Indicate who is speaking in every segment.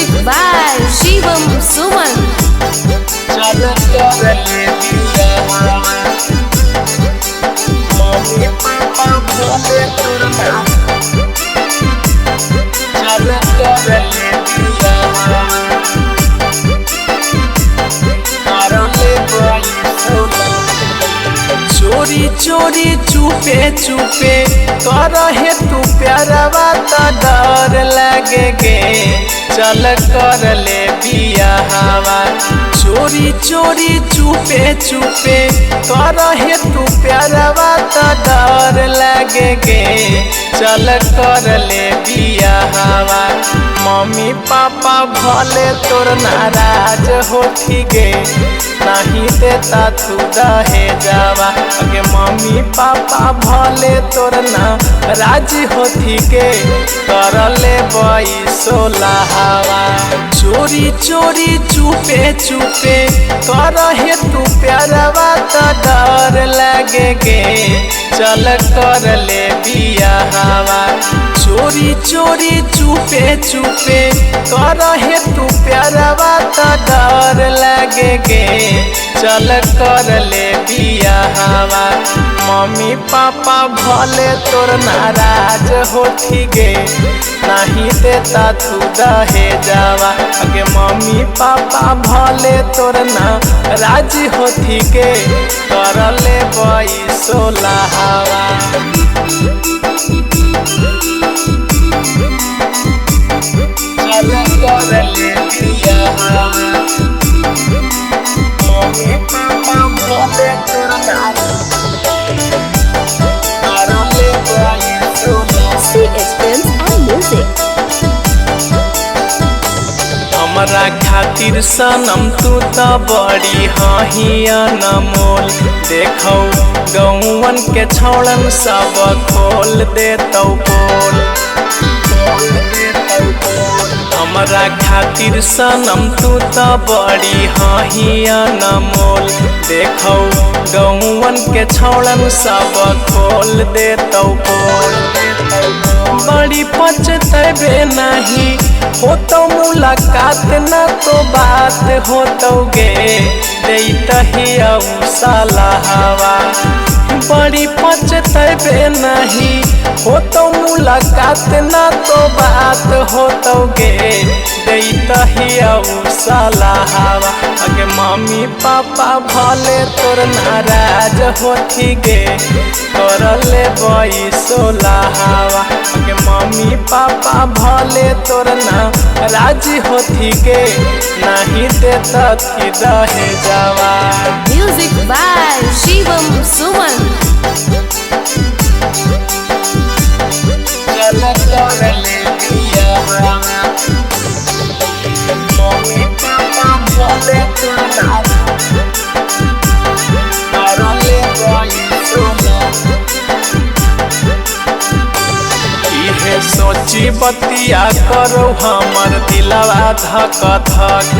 Speaker 1: Music by Shivam Suman.
Speaker 2: चल करले दिया मम्मी पापा भोले तोरना चल करले दिया मारले बड़ी सोना चोरी चोरी चुपे चुपे करहे तू प्यारवा त डर लगे गे चल कर ले बिया हवा चोरी चोरी चुपे चुपे करहे तू प्यारवा त डर लगे गे चल कर ले बिया हवा मम्मी पापा भले तोर नाराज होती गे नहीं देता तू दहे जावा अगे मम्मी पापा भले तोर ना राजी होती के करले बई सोला हवा चोरी चोरी चुपे चुपे करहे तू प्यारवा त डर लगे गे चल कर ले बिया हवा चोरी चोरी चुपे चुपे करहे तू प्यारवा त डर लगे गे चल कर ले बिया हवा मम्मी पापा भले तोर नाराज होती गे नहीं देता तू दहे जावा अगे मम्मी पापा भले तोर ना राजी होती गे करले बई सोला हवा चल करले दिया मम्मी पापा भले तोर ना करले बई सोला
Speaker 1: CH Films and Music.
Speaker 2: हमरा खातिर सनम तू त बड़ी हहिया नमोल देखौ गौवन के छौड़न सब खोल देतौ बोल हमरा खातिर सनम तू त बड़ी हहिया नमोल देखौ गौवन के छौड़न सब खोल देतौ बोल बड़ी पछतबे नहीं होतो मुलाकात न तो बात होतो गे देतही साला हवा बड़ी पछतबे नहीं होतो मुलाकात न तो बात होतो गे देतही साला हवा अगे मम्मी पापा भले तोर नाराज होती गे करले बई सोला हवा अगे मम्मी पापा भले तोर ना राजी होती गे नहीं देता थी दहे जावा
Speaker 1: Music by Shivam Suman.
Speaker 2: चल करले दिया मम्मी पापा भले तोर ना करले बई सोला इहे सोची बतिया करो हमर दिलवा धक धक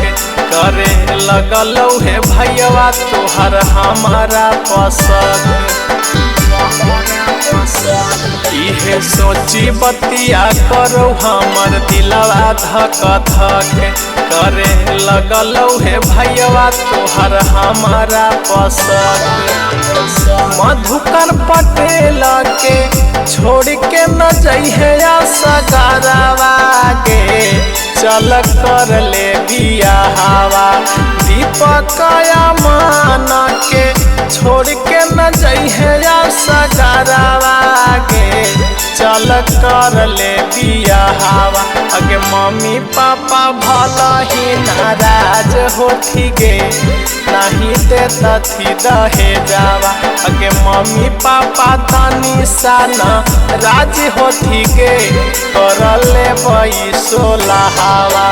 Speaker 2: करे लगलौ हे भैया तोहर हमारा पसंद इहे सोची बतिया करो हमर दिलवा धक धक करे लगलौ हे भैया तोहर हमारा पसंद मधुकर पटेल के छोड़ के न जइहे सगारवा गे चल कर ले बिया हवा दीपक मान के छोड़ के न जइहे सगारवा गे चल कर ले बिया हवा अगे मम्मी पापा भला ही नाराज होती गे नहीं देता थी दहे जावा अगे मम्मी पापा तनी साना राजी होती गे करले बई सोला हवा